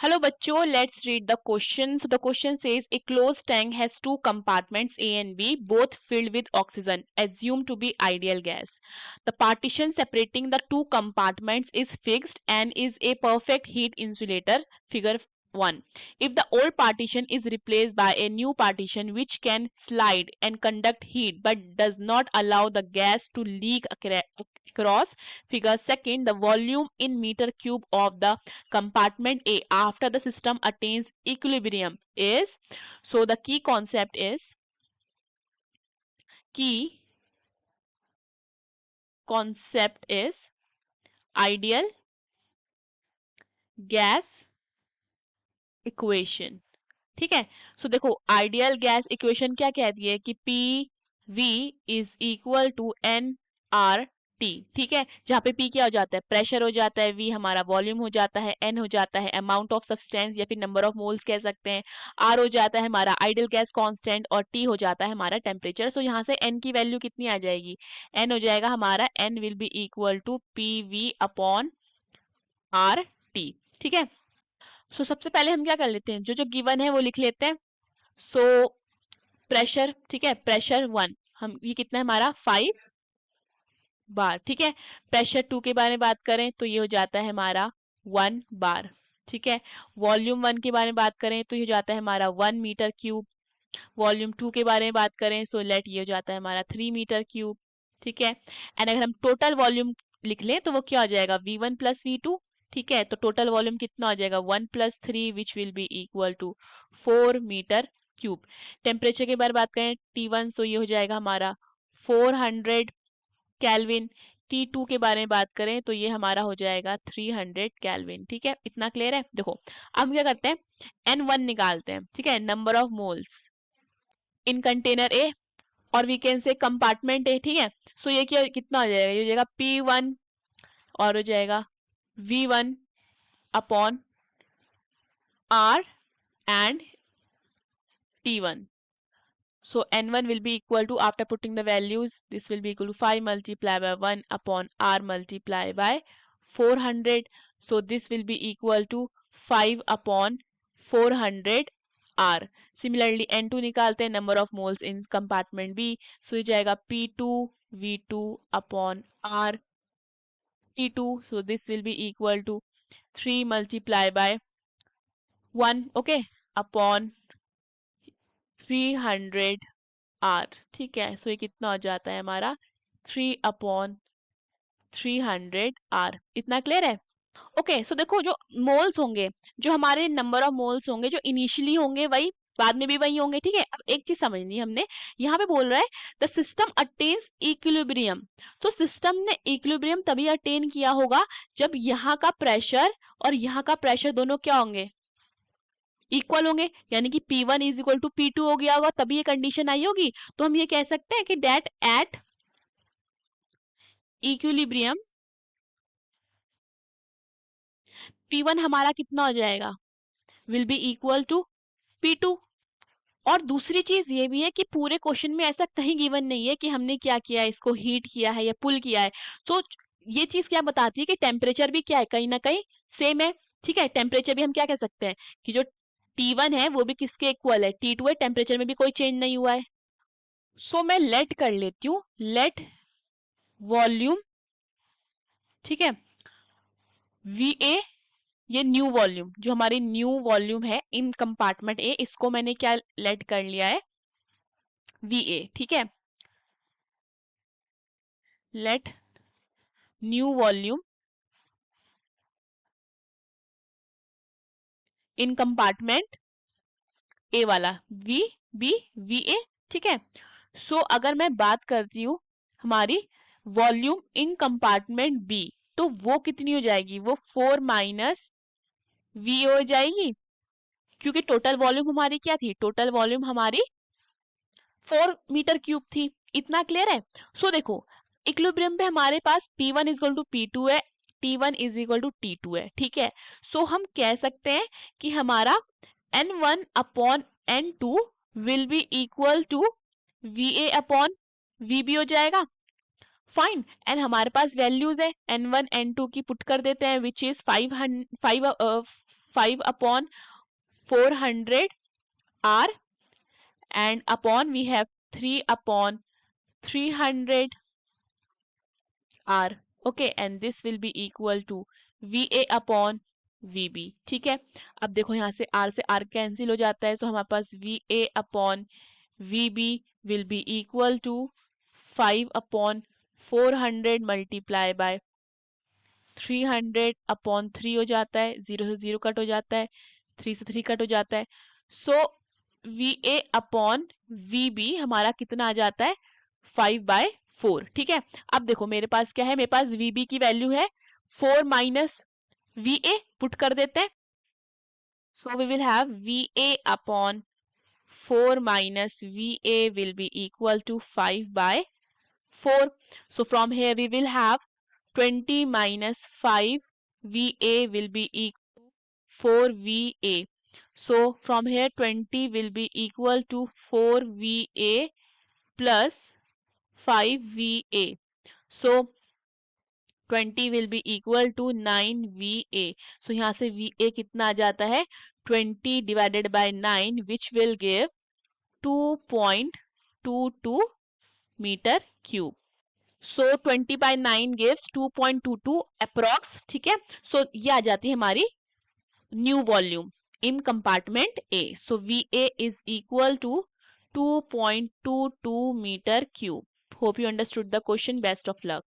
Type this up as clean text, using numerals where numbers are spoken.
Hello bachcho, let's read the question. So the question says a closed tank has two compartments A and B, both filled with oxygen, assumed to be ideal gas. The partition separating the two compartments is fixed and is a perfect heat insulator, figure 1. If the old partition is replaced by a new partition which can slide and conduct heat but does not allow the gas to leak across, figure 2, the volume in meter cube of the compartment A after the system attains equilibrium is, so the key concept is ideal gas equation. ठीक है, सो देखो ideal gas equation क्या कहती है कि P V is equal to N R T. ठीक है, जहाँ पे पी क्या हो जाता है, प्रेशर हो जाता है, वी हमारा वॉल्यूम हो जाता है, एन हो जाता है अमाउंट ऑफ सब्सटेंस या फिर नंबर ऑफ मोल्स कह सकते हैं, आर हो जाता है हमारा आइडियल गैस कांस्टेंट और टी हो जाता है हमारा टेम्परेचर। सो यहाँ से एन की वैल्यू कितनी आ जाएगी, एन हो जाएगा हमारा, N will be equal to P V upon R T. ठीक है, सो सबसे पहले हम क्या कर लेते हैं, जो जो गिवन है वो लिख लेते हैं। सो प्रेशर, ठीक है, प्रेशर 1, हम ये कितना है हमारा 5 बार। ठीक है, प्रेशर 2 के बारे में बात करें तो ये हो जाता है हमारा 1 बार। ठीक है, वॉल्यूम 1 के बारे में बात करें तो ये हो जाता है हमारा 1 मीटर क्यूब। वॉल्यूम 2 के बारे में बात करें सो लेट ये हो जाता है हमारा 3 मीटर क्यूब। ठीक है, एंड अगर हम टोटल वॉल्यूम लिख लें तो वो क्या हो जाएगा V1 प्लस V2। ठीक है, तो टोटल वॉल्यूम कितना हो जाएगा 1 plus 3 which will be equal to 4 metre cube. Temperature के बारे में बात करें T1 सो ये हो जाएगा हमारा 400 केल्विन। T2 के बारे में बात करें तो ये हमारा हो जाएगा 300 केल्विन। ठीक है, इतना क्लियर है। देखो अब हम क्या करते हैं N1 निकालते हैं। ठीक है, number of moles in container A और वी कैन से कंपार्टमेंट ए। ठीक है, सो ये क्या कितना हो जाएगा, ये हो जाएगा P1 और हो जाएगा V1 upon R and T1. So N1 will be equal to, after putting the values, this will be equal to 5 multiplied by 1 upon R multiplied by 400. So this will be equal to 5 upon 400 R. Similarly N2 निकालते हैं, number of moles in compartment B. So ये जाएगा P2 V2 upon R T2. So this will be equal to 3 multiplied by 1, okay, upon 300 R। ठीक है, सो ये कितना हो जाता है हमारा 3 अपॉन 300 R। इतना क्लियर है। ओके, सो देखो जो मोल्स होंगे, जो हमारे नंबर ऑफ मोल्स होंगे, जो इनिशियली होंगे वही बाद में भी वही होंगे। ठीक है, अब एक चीज समझनी है हमने, यहाँ पे बोल रहा है द सिस्टम अटेन्स इक्विलिब्रियम। तो सिस्टम ने इक्विलिब्रियम तभी अटेन किया होगा जब यहाँ का प्रेशर और यहाँ का प्रेशर दोनों क्या होंगे, इक्वल होंगे, यानी कि P1 is equal to P2 हो गया होगा, तभी ये कंडीशन आई होगी। तो हम ये कह सकते हैं कि डेट एट इक्विलिब्रियम P1 हमारा कितना हो जाएगा, will be equal to P2। और दूसरी चीज ये भी है कि पूरे क्वेश्चन में ऐसा कहीं गिवन नहीं है कि हमने क्या किया है, इसको हीट किया है या पुल किया है। तो ये चीज क्या बताती है कि टेम्परेचर भी क्या है, कहीं ना कहीं सेम है। ठीक है, टेम्परेचर भी हम क्या कह सकते हैं कि जो T1 है वो भी किसके इक्वल है, T2 है, टेम्परेचर में भी कोई चेंज नहीं हुआ है। सो मैं लेट कर लेती हूँ, लेट वॉल्यूम, ठीक है, VA, ये न्यू वॉल्यूम, जो हमारी न्यू वॉल्यूम है इन कंपार्टमेंट ए, इसको मैंने क्या लेट कर लिया है VA। ठीक है, let new volume in compartment A वाला VA। ठीक है, सो अगर मैं बात करती हूँ हमारी वॉल्यूम इन कंपार्टमेंट B, तो वो कितनी हो जाएगी, वो 4 माइनस VA हो जाएगी, क्योंकि टोटल वॉल्यूम हमारी क्या थी, टोटल वॉल्यूम हमारी 4 मीटर क्यूब थी। इतना क्लियर है। सो देखो इक्विलिब्रियम पे हमारे पास P1 is equal to P2 है, T1 is equal to T2 है। ठीक है, सो हम कह सकते हैं कि हमारा N1 upon N2 will be equal to VA upon VB हो जाएगा। फाइन, एंड हमारे पास वैल्यूज है N1 N2 की, पुट कर देते हैं, which is 5/400 r, and upon we have 3/300 r. Okay, and this will be equal to VA upon VB. ठीक है, अब देखो यहाँ से R कैंसिल हो जाता है, तो हमारे पास VA upon VB will be equal to 5/400 multiply by 300/3 हो जाता है, 0 से 0 कट हो जाता है, 3 से 3 कट हो जाता है। सो VA अपॉन VB हमारा कितना आ जाता है, 5/4। ठीक है, अब देखो मेरे पास क्या है, मेरे पास VB की वैल्यू है 4 माइनस VA, पुट कर देते हैं। So we will have VA upon 4 minus VA will be equal to 5/4. So from here we will have 20 minus 5 VA will be equal to 4 VA. So from here 20 will be equal to 4 VA plus 5 VA. So 20 will be equal to 9 VA. So यहाँ से VA कितना आ जाता है, 20 divided by 9, which will give 2.22 meter cube. So 20 by 9 gives 2.22 approx. ठीक है, so ये आ जाती है हमारी new volume in compartment A. So VA is equal to 2.22 meter cube. Hope you understood the question. Best of luck.